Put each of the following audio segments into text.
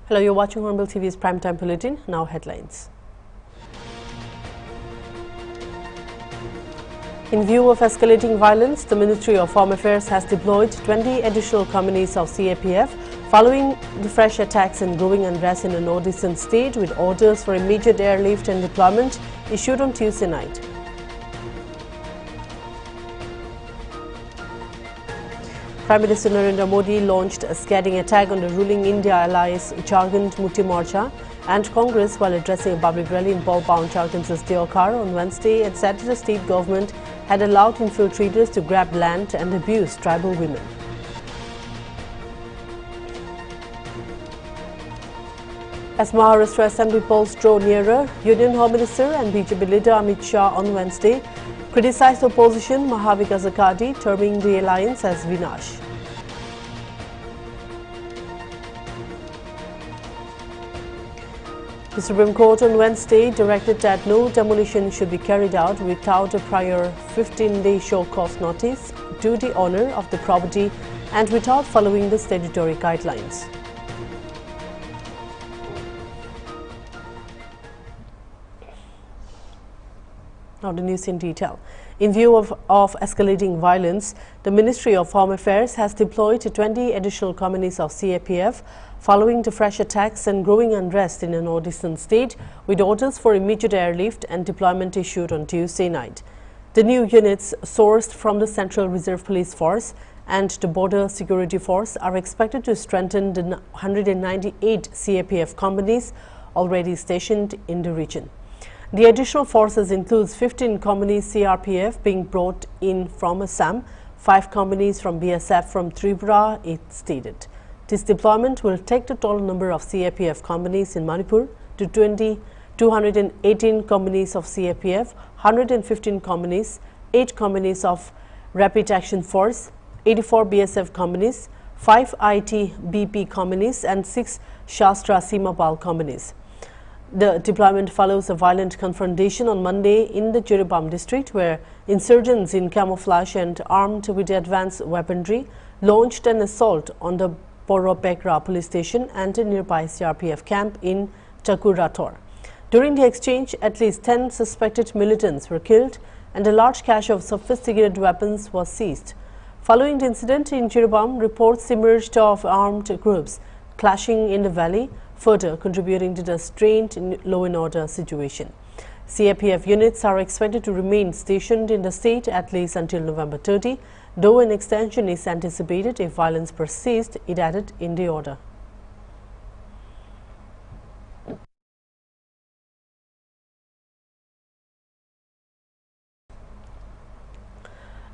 Hello, you're watching Hornbill TV's Primetime Bulletin. Now headlines. In view of escalating violence, the Ministry of Home Affairs has deployed 20 additional companies of CAPF following the fresh attacks and growing unrest in the northeastern state, with orders for immediate airlift and deployment issued on Tuesday night. Prime Minister Narendra Modi launched a scathing attack on the ruling India allies Jharkhand Mukti Morcha and Congress while addressing a public rally in Bhopal, Jharkhand's Deokar on Wednesday, and said that the state government had allowed infiltrators to grab land and abuse tribal women. As Maharashtra Assembly polls draw nearer, Union Home Minister and BJP leader Amit Shah on Wednesday criticized opposition Mahavikas Aghadi, terming the alliance as Vinash. The Supreme Court on Wednesday directed that no demolition should be carried out without a prior 15-day show cause notice to the owner of the property and without following the statutory guidelines. Now the news in detail. In view of escalating violence, the Ministry of Home Affairs has deployed 20 additional companies of CAPF following the fresh attacks and growing unrest in the northeastern state, with orders for immediate airlift and deployment issued on Tuesday night. The new units, sourced from the Central Reserve Police Force and the Border Security Force, are expected to strengthen the 198 CAPF companies already stationed in the region. The additional forces includes 15 companies CRPF being brought in from Assam, 5 companies from BSF from Tripura, it stated. This deployment will take the total number of CRPF companies in Manipur to 218 companies of CRPF, 115 companies, 8 companies of Rapid Action Force, 84 BSF companies, 5 ITBP companies and 6 Shastra Simapal companies. The deployment follows a violent confrontation on Monday in the Judgement district, where insurgents in camouflage and armed with advanced weaponry launched an assault on the Porobekra police station and a nearby CRPF camp in Chakurator. During the exchange, at least 10 suspected militants were killed and a large cache of sophisticated weapons was seized. Following the incident in Judgement, reports emerged of armed groups clashing in the valley, further contributing to the strained law and order situation. CAPF units are expected to remain stationed in the state at least until November 30, though an extension is anticipated if violence persists, it added in the order.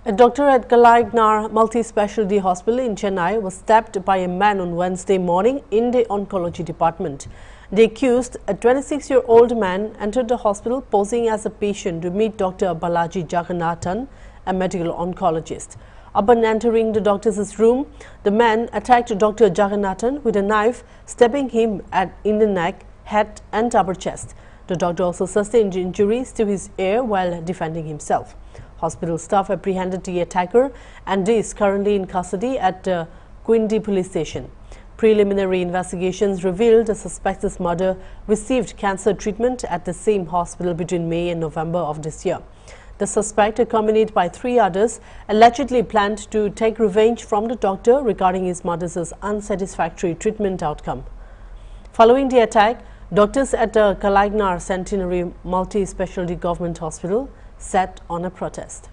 A doctor at Kalaignnar Multi-Specialty Hospital in Chennai was stabbed by a man on Wednesday morning in the oncology department. The accused, a 26-year-old man, entered the hospital posing as a patient to meet Dr. Balaji Jagannathan, a medical oncologist. Upon entering the doctor's room, the man attacked Dr. Jagannathan with a knife, stabbing him in the neck, head and upper chest. The doctor also sustained injuries to his ear while defending himself. Hospital staff apprehended the attacker and is currently in custody at the Quindi police station. Preliminary investigations revealed the suspect's mother received cancer treatment at the same hospital between May and November of this year. The suspect, accompanied by 3 others, allegedly planned to take revenge from the doctor regarding his mother's unsatisfactory treatment outcome. Following the attack, doctors at the Kalaignnar Centenary Multi-Specialty Government Hospital set on a protest.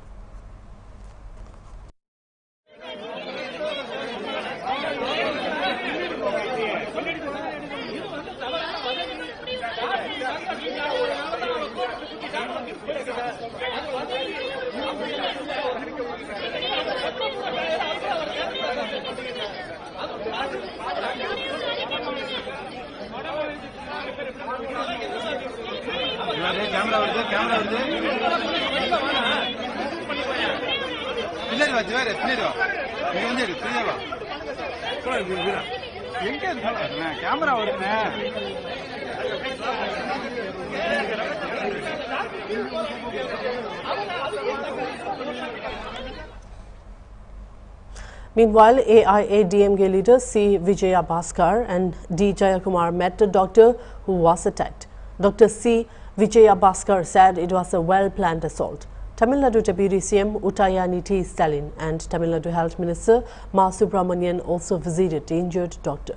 Meanwhile, AIADMK leader C. Vijaya Bhaskar and D. Jayakumar met the doctor who was attacked. Dr. C. Vijaya Bhaskar said it was a well-planned assault. Tamil Nadu Deputy CM Uttayanithi Stalin and Tamil Nadu Health Minister Ma Subramanian also visited the injured doctor.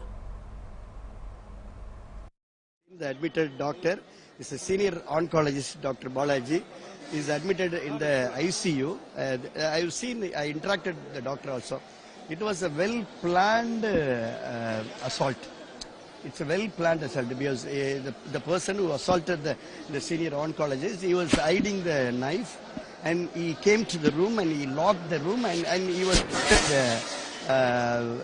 The admitted doctor is a senior oncologist, Dr. Balaji, is admitted in the ICU. I interacted with the doctor also. It was a well-planned assault. It's a well-planned assault because the person who assaulted the senior oncologist, he was hiding the knife and he came to the room and he locked the room and he was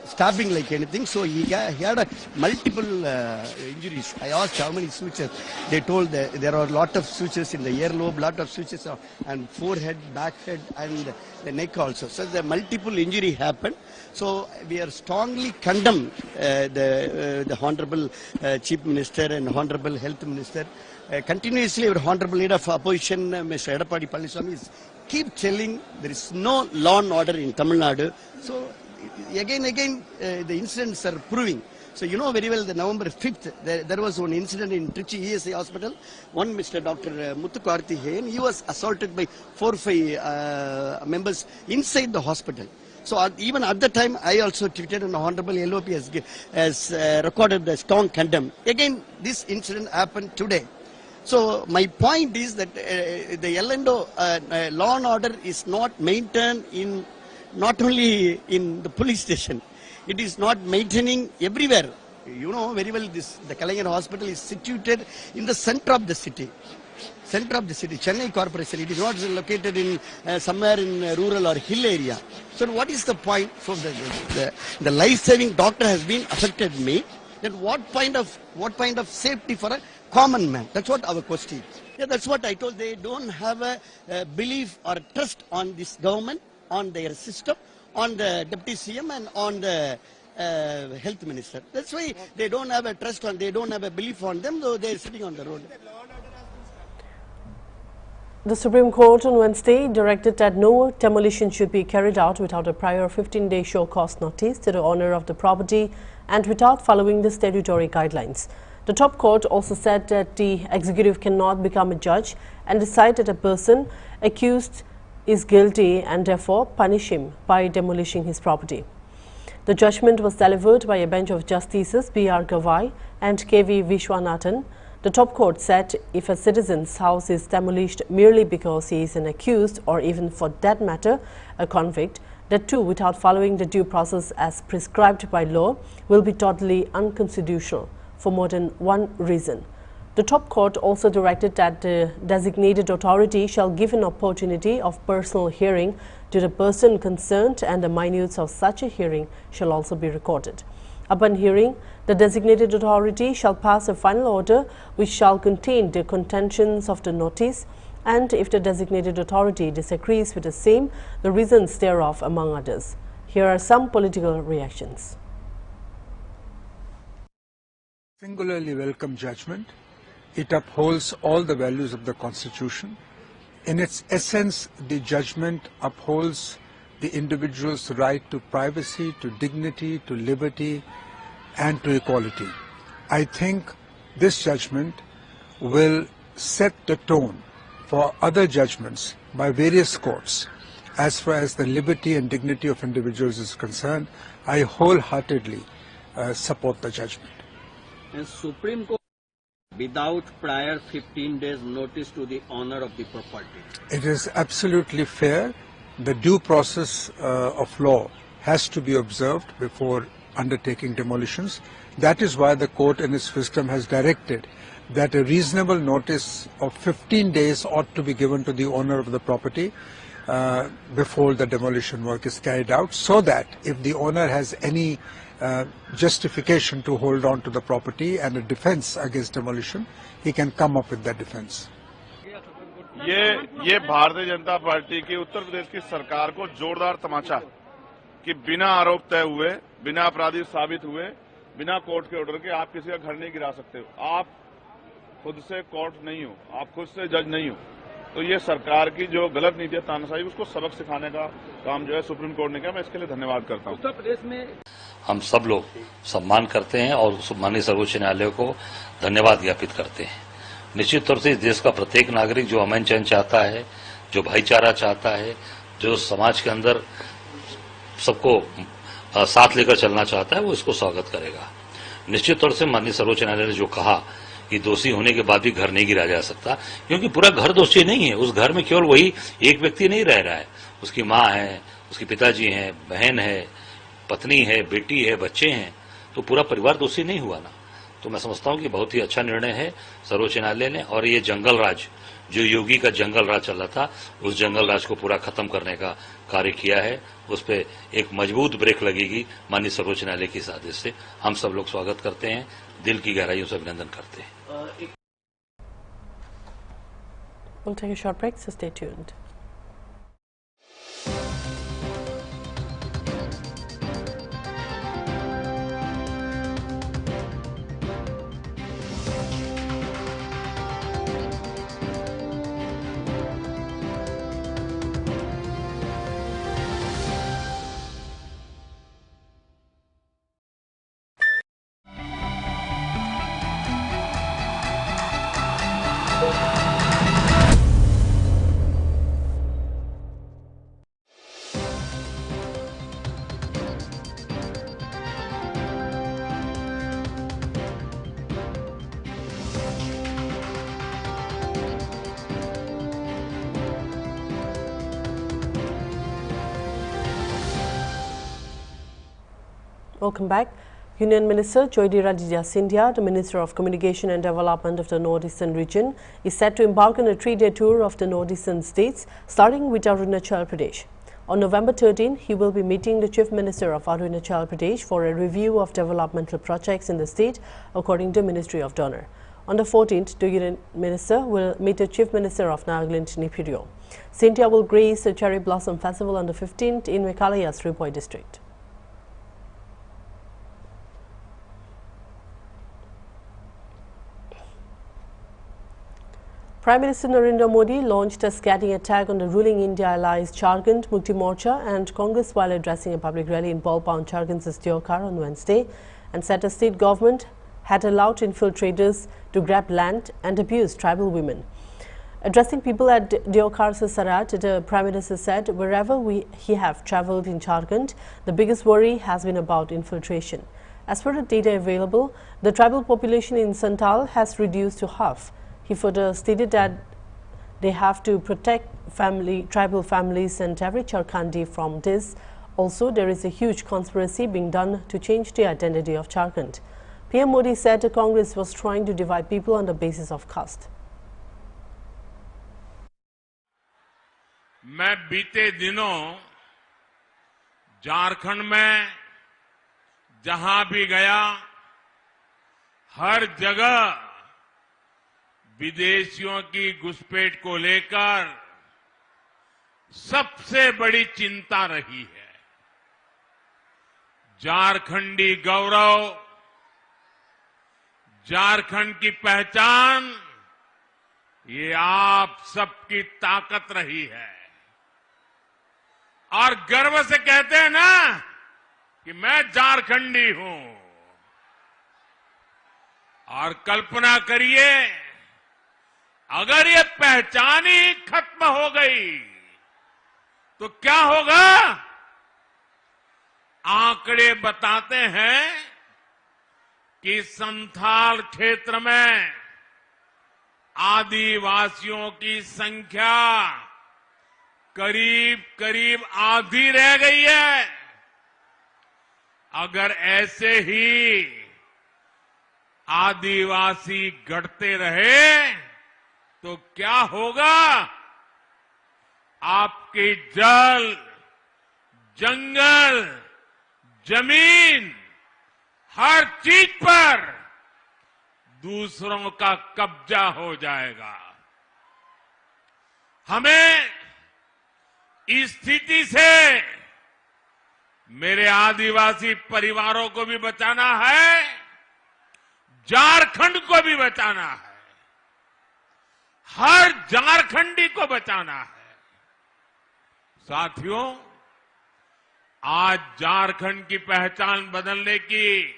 stabbing like anything. So he had multiple injuries. I asked how many sutures. They told there are a lot of sutures in the earlobe, lot of sutures and forehead, back head and the neck also. So the multiple injury happened. So we are strongly condemn the Honorable Chief Minister and Honorable Health Minister. Continuously our Honorable Leader of Opposition, Mr. Edapadi Palaniswamy, keep telling there is no law and order in Tamil Nadu. So again, the incidents are proving. So you know very well the November 5th, there was one incident in Trichy ESA hospital. One Mr. Dr. Muthukarthi Hain, he was assaulted by 4 or 5 members inside the hospital. So even at the time, I also tweeted and the Honorable LOP has recorded the strong condemn. Again, this incident happened today. So my point is that the L&O law and order is not maintained in not only in the police station, it is not maintaining everywhere. You know very well the Kalaignar hospital is situated in the center of the city. Chennai Corporation. It is not located in somewhere in rural or hill area. So what is the point? So the life-saving doctor has been affected me. Then what kind of safety for a common man? That's what our question is. Yeah, that's what I told. They don't have a belief or trust on this government, on their system, on the Deputy CM and on the Health Minister. That's why they don't have a trust on, they don't have a belief on them, though they are sitting on the road. The Supreme Court on Wednesday directed that no demolition should be carried out without a prior 15-day show cause notice to the owner of the property and without following the statutory guidelines. The top court also said that the executive cannot become a judge and decide that a person accused is guilty and therefore punish him by demolishing his property. The judgment was delivered by a bench of Justices B.R. Gavai and K.V. Vishwanathan. The top court said if a citizen's house is demolished merely because he is an accused or even for that matter a convict, that too without following the due process as prescribed by law will be totally unconstitutional for more than one reason. The top court also directed that the designated authority shall give an opportunity of personal hearing to the person concerned and the minutes of such a hearing shall also be recorded. Upon hearing, the designated authority shall pass a final order which shall contain the contentions of the notice, and if the designated authority disagrees with the same, the reasons thereof among others. Here are some political reactions. Singularly welcome judgment. It upholds all the values of the Constitution. In its essence, the judgment upholds the individual's right to privacy, to dignity, to liberty, and to equality. I think this judgment will set the tone for other judgments by various courts as far as the liberty and dignity of individuals is concerned. I wholeheartedly support the judgment. And Supreme Court without prior 15 days notice to the owner of the property. It is absolutely fair. The due process of law has to be observed before undertaking demolitions. That is why the court in its wisdom has directed that a reasonable notice of 15 days ought to be given to the owner of the property before the demolition work is carried out, so that if the owner has any justification to hold on to the property and a defense against demolition, he can come up with that defense. ये Bharatiya Janata party की उत्तर प्रदेश की सरकार को जोरदार तमाचा कि बिना आरोप तय हुए, बिना अपराधी साबित हुए, बिना कोर्ट के ऑर्डर के आप किसी का घर नहीं गिरा सकते हो। आप खुद से कोर्ट नहीं हो, आप खुद से जज नहीं हो। तो ये सरकार की जो गलत नीति है तानाशाही, उसको सबक सिखाने का काम जो है सुप्रीम कोर्ट ने किया। मैं इसके लिए धन्यवाद करता हूँ। उत्तर प्रदेश में हम सब लोग सम्मान करते हैं और माननीय सर्वोच्च न्यायालय को धन्यवाद ज्ञापित करते हैं। निश्चित तौर से इस देश का प्रत्येक नागरिक जो अमन चैन चाहता है, जो भाईचारा चाहता है, जो समाज के अंदर सबको साथ लेकर चलना चाहता है, वो इसको स्वागत करेगा। निश्चित तौर से माननीय सर्वोच्च न्यायालय ने जो कहा कि दोषी होने के बाद भी घर नहीं गिराया जा सकता, क्योंकि पूरा घर दोषी नहीं है। उस घर में केवल वही एक व्यक्ति नहीं रह रहा है, उसकी माँ है, उसके पिताजी हैं, बहन है, पत्नी है, बेटी है, बच्चे हैं, तो पूरा परिवार दोषी नहीं हुआ ना। तो मैं समझता हूं कि बहुत ही अच्छा निर्णय है सर्वोच्च न्यायालय ने। और ये जंगल राज, जो योगी का जंगल राज चल रहा था, उस जंगल राज को पूरा खत्म करने का कार्य किया है। उस पर एक मजबूत ब्रेक लगेगी माननीय सर्वोच्च न्यायालय की इस आदेश से। हम सब लोग स्वागत करते हैं, दिल की गहराइयों से अभिनंदन करते हैं। We'll take a short break, so stay tuned. Welcome back. Union Minister Jyotiradittya Scindia, the Minister of Communication and Development of the Northeastern region, is set to embark on a 3-day tour of the Northeastern states, starting with Arunachal Pradesh. On November 13, he will be meeting the Chief Minister of Arunachal Pradesh for a review of developmental projects in the state, according to Ministry of Donor. On the 14th, the Union Minister will meet the Chief Minister of Nagaland, Nipirio. Scindia will grace the Cherry Blossom Festival on the 15th in Meghalaya's Ripoi district. Prime Minister Narendra Modi launched a scathing attack on the ruling India allies Jharkhand Mukti Morcha and Congress while addressing a public rally in Bolpam, Jharkhand's Deokar on Wednesday, and said the state government had allowed infiltrators to grab land and abuse tribal women. Addressing people at Deokar's Sarat, the Prime Minister said, wherever he have travelled in Jharkhand, the biggest worry has been about infiltration. As per the data available, the tribal population in Santal has reduced to half. He further stated that they have to protect tribal families and every Jharkhandi from this. Also, there is a huge conspiracy being done to change the identity of Jharkhand. PM Modi said the Congress was trying to divide people on the basis of caste. मैं बीते दिनों झारखंड में जहां भी गया, हर जगह विदेशियों की घुसपैठ को लेकर सबसे बड़ी चिंता रही है। झारखंडी गौरव, झारखंड की पहचान, ये आप सबकी ताकत रही है। और गर्व से कहते हैं ना कि मैं झारखंडी हूं। और कल्पना करिए, अगर ये पहचान ही खत्म हो गई तो क्या होगा? आंकड़े बताते हैं कि संथाल क्षेत्र में आदिवासियों की संख्या करीब करीब आधी रह गई है। अगर ऐसे ही आदिवासी घटते रहे तो क्या होगा? आपकी जल, जंगल, जमीन, हर चीज पर दूसरों का कब्जा हो जाएगा। हमें इस स्थिति से मेरे आदिवासी परिवारों को भी बचाना है, झारखंड को भी बचाना है। हर झारखंडी को बचाना है। साथियों, आज झारखंड की पहचान बदलने की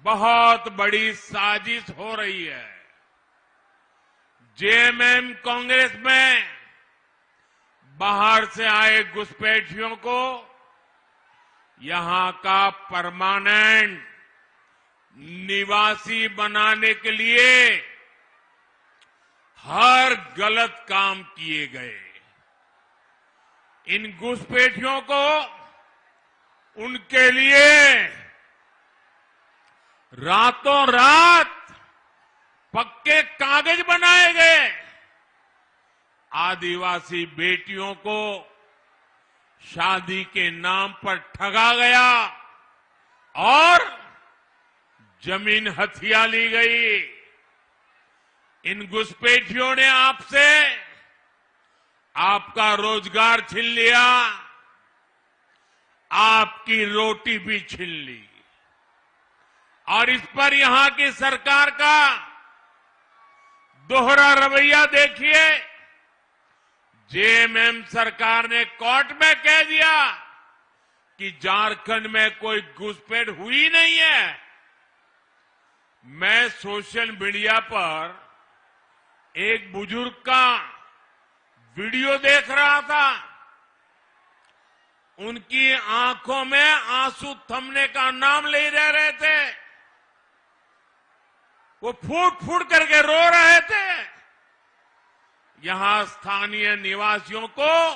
बहुत बड़ी साजिश हो रही है। जेएमएम कांग्रेस में बाहर से आए घुसपैठियों को यहां का परमानेंट निवासी बनाने के लिए हर गलत काम किए गए। इन घुसपैठियों को उनके लिए रातों रात पक्के कागज बनाए गए। आदिवासी बेटियों को शादी के नाम पर ठगा गया और जमीन हथिया ली गई। इन घुसपैठियों ने आपसे आपका रोजगार छीन लिया, आपकी रोटी भी छीन ली। और इस पर यहां की सरकार का दोहरा रवैया देखिए। जेएमएम सरकार ने कोर्ट में कह दिया कि झारखंड में कोई घुसपैठ हुई नहीं है। मैं सोशल मीडिया पर एक बुजुर्ग का वीडियो देख रहा था। उनकी आंखों में आंसू थमने का नाम ले रहे थे। वो फूट फूट करके रो रहे थे। यहां स्थानीय निवासियों को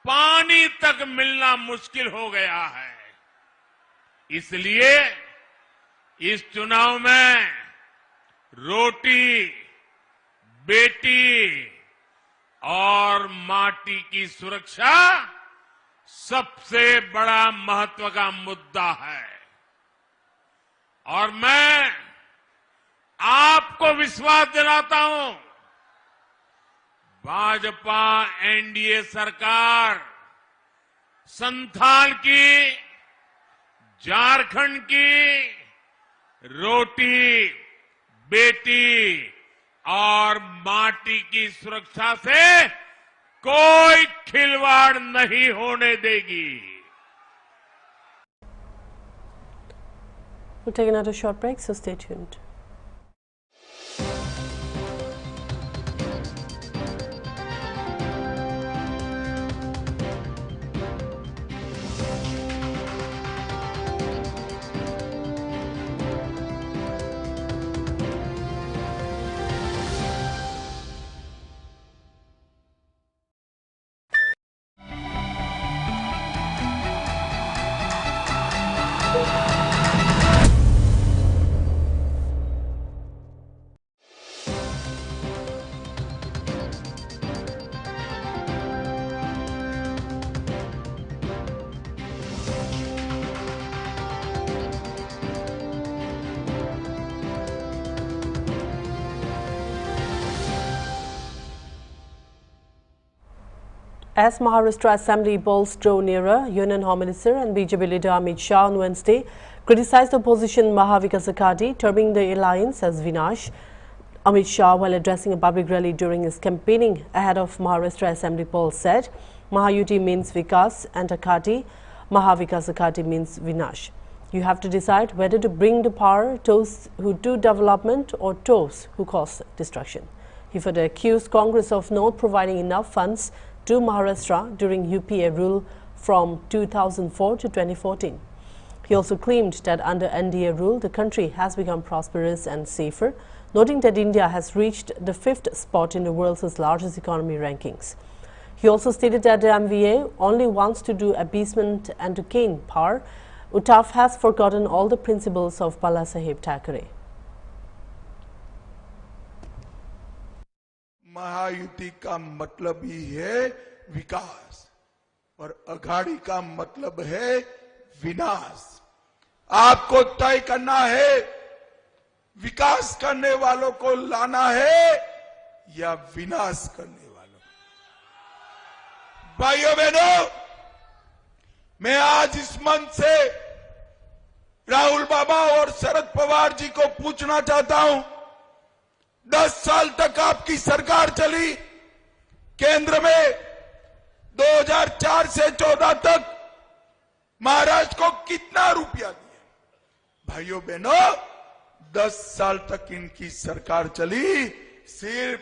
पानी तक मिलना मुश्किल हो गया है। इसलिए इस चुनाव में रोटी, बेटी और माटी की सुरक्षा सबसे बड़ा महत्व का मुद्दा है। और मैं आपको विश्वास दिलाता हूं, भाजपा एनडीए सरकार संथाल की, झारखंड की रोटी, बेटी और माटी की सुरक्षा से कोई खिलवाड़ नहीं होने देगी। We'll take another short break, so stay tuned. As Maharashtra Assembly polls draw nearer, Union Home Minister and BJP leader Amit Shah on Wednesday criticized the opposition Maha Vikas Aghadi, terming the alliance as Vinash. Amit Shah, while addressing a public rally during his campaigning ahead of Maharashtra Assembly polls, said Mahayuti means Vikas and Aghadi, Maha Vikas Aghadi means Vinash. You have to decide whether to bring the power those who do development or those who cause destruction. He further accused Congress of not providing enough funds to Maharashtra during UPA rule from 2004 to 2014. He also claimed that under NDA rule, the country has become prosperous and safer, noting that India has reached the 5th spot in the world's largest economy rankings. He also stated that the MVA only wants to do appeasement and to gain power. Uttaf has forgotten all the principles of Bala Saheb Thackeray. Mahayuti का मतलब ही है विकास और अघाड़ी का मतलब है विनाश। आपको तय करना है विकास करने वालों को लाना है या विनाश करने वालों को। भाइयों बहनों, मैं आज इस मंच से राहुल बाबा और शरद पवार जी को पूछना चाहता हूं, 10 साल तक आपकी सरकार चली केंद्र में। 2004 से 14 तक महाराष्ट्र को कितना रुपया दिया? भाइयों बहनों, 10 साल तक इनकी सरकार चली, सिर्फ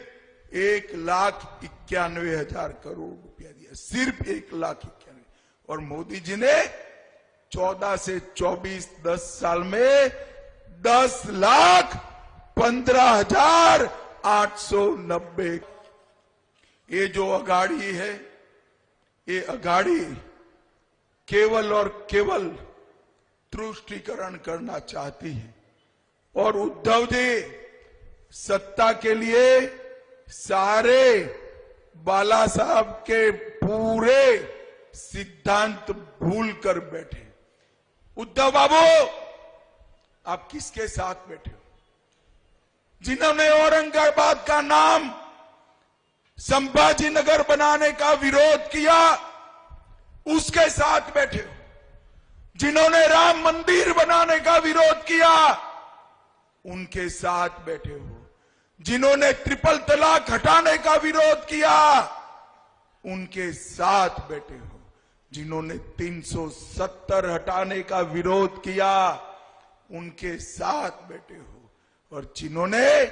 1,91,000 करोड़ रुपया दिया, सिर्फ 1,91,000। और मोदी जी ने 14 से 24 10 साल में 10,15,890। ये जो अघाड़ी है, ये अघाड़ी केवल और केवल तुष्टीकरण करना चाहती है। और उद्धव जी सत्ता के लिए सारे बाला साहब के पूरे सिद्धांत भूल कर बैठे। उद्धव बाबू, आप किसके साथ बैठे हो? जिन्होंने औरंगाबाद का नाम संभाजी नगर बनाने का विरोध किया, उसके साथ बैठे हो। जिन्होंने राम मंदिर बनाने का विरोध किया, उनके साथ बैठे हो। जिन्होंने ट्रिपल तलाक हटाने का विरोध किया, उनके साथ बैठे हो। जिन्होंने 370 हटाने का विरोध किया, उनके साथ बैठे हो। और जिन्होंने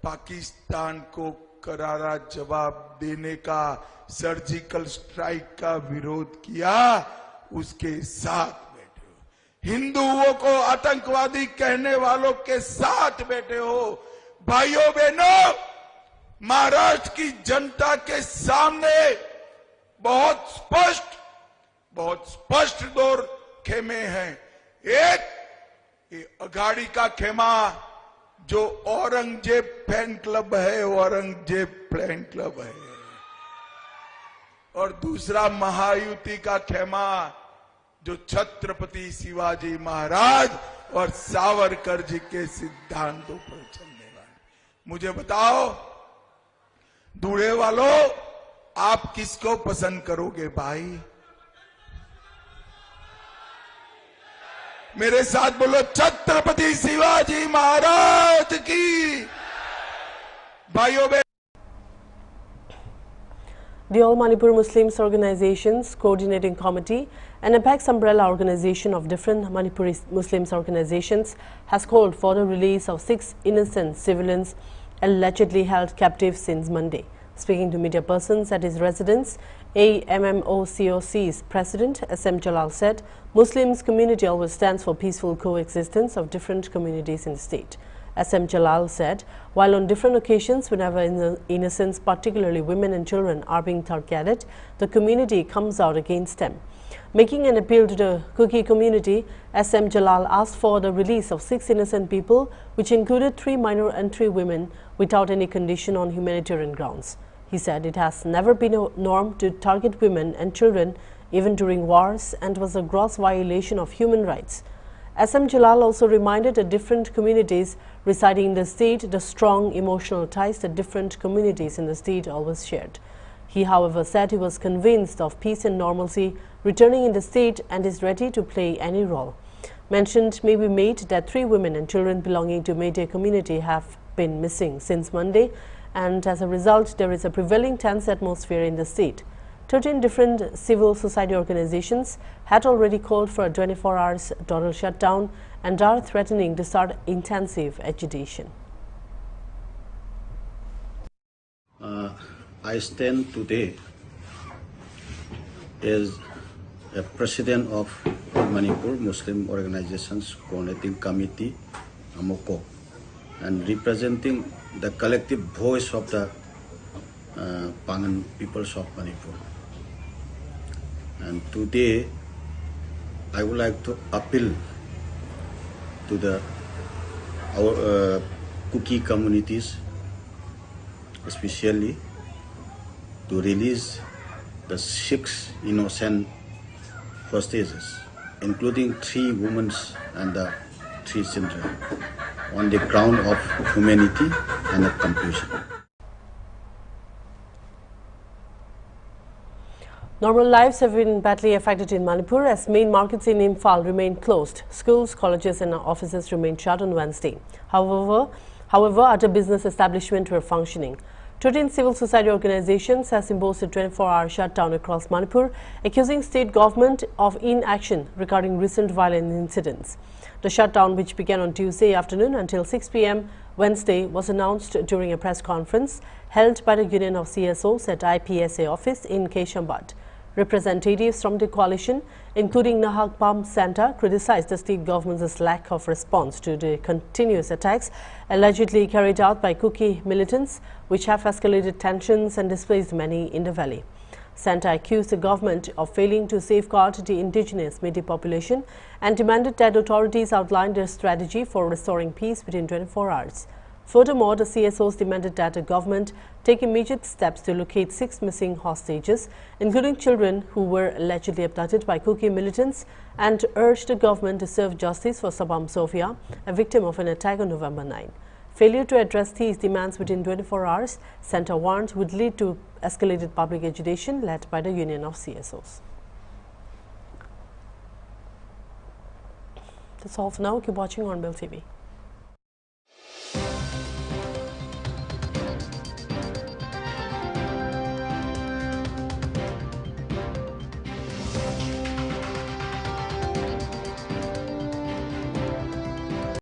पाकिस्तान को करारा जवाब देने का, सर्जिकल स्ट्राइक का विरोध किया, उसके साथ बैठे हो। हिंदुओं को आतंकवादी कहने वालों के साथ बैठे हो। भाइयों बहनों, महाराष्ट्र की जनता के सामने बहुत स्पष्ट दो खेमे हैं। एक, ये अघाड़ी का खेमा जो औरंगजेब फैन क्लब है, औरंगजेब फैन क्लब है। और दूसरा महायुति का खेमा जो छत्रपति शिवाजी महाराज और सावरकर जी के सिद्धांतों पर चलने वाले। मुझे बताओ दूल्हे वालों, आप किसको पसंद करोगे भाई? मेरे साथ बोलो, छत्रपति शिवाजी महाराज की। भाइयों बहनों, The All Manipur Muslims Organizations Coordinating Committee, an apex umbrella organization of different Manipuri Muslims organizations, has called for the release of 6 innocent civilians allegedly held captive since Monday. Speaking to media persons at his residence, AMMOCOC's President SM Jalal said, Muslims community always stands for peaceful coexistence of different communities in the state. SM Jalal said, while on different occasions, whenever innocents, particularly women and children, are being targeted, the community comes out against them. Making an appeal to the Kuki community, SM Jalal asked for the release of 6 innocent people, which included 3 minor and 3 women, without any condition on humanitarian grounds. He said it has never been a norm to target women and children, even during wars, and was a gross violation of human rights. SM Jalal also reminded the different communities residing in the state the strong emotional ties that different communities in the state always shared. He, however, said he was convinced of peace and normalcy returning in the state and is ready to play any role. Mention may be made that 3 women and children belonging to Meitei community have been missing since Monday, and as a result, there is a prevailing tense atmosphere in the state. 13 different civil society organizations had already called for a 24 hours total shutdown and are threatening to start intensive agitation. I stand today as a president of Manipur Muslim Organizations Coordinating Committee, AMOCO, and representing the collective voice of the Pangan peoples of Manipur. And today, I would like to appeal to our Kuki communities, especially to release the 6 innocent hostages, including 3 women and 3 children, on the ground of humanity and compassion. Normal lives have been badly affected in Manipur as main markets in Imphal remain closed. Schools, colleges and offices remain shut on Wednesday. However, However, other business establishments were functioning. 13 civil society organizations has imposed a 24-hour shutdown across Manipur, accusing state government of inaction regarding recent violent incidents. The shutdown, which began on Tuesday afternoon until 6 p.m. Wednesday, was announced during a press conference held by the Union of CSOs at IPSA office in Keshambat. Representatives from the coalition, including Nahak Pam Santa, criticized the state government's lack of response to the continuous attacks allegedly carried out by Kuki militants, which have escalated tensions and displaced many in the valley. Santa accused the government of failing to safeguard the indigenous Metis population and demanded that authorities outline their strategy for restoring peace within 24 hours. Furthermore, the CSOs demanded that the government take immediate steps to locate 6 missing hostages, including children who were allegedly abducted by Kuki militants, and urged the government to serve justice for Sabam Sofia, a victim of an attack on November 9. Failure to address these demands within 24 hours, Santa warned, would lead to escalated public agitation led by the Union of CSOs. That's all for now. Keep watching Hornbill TV.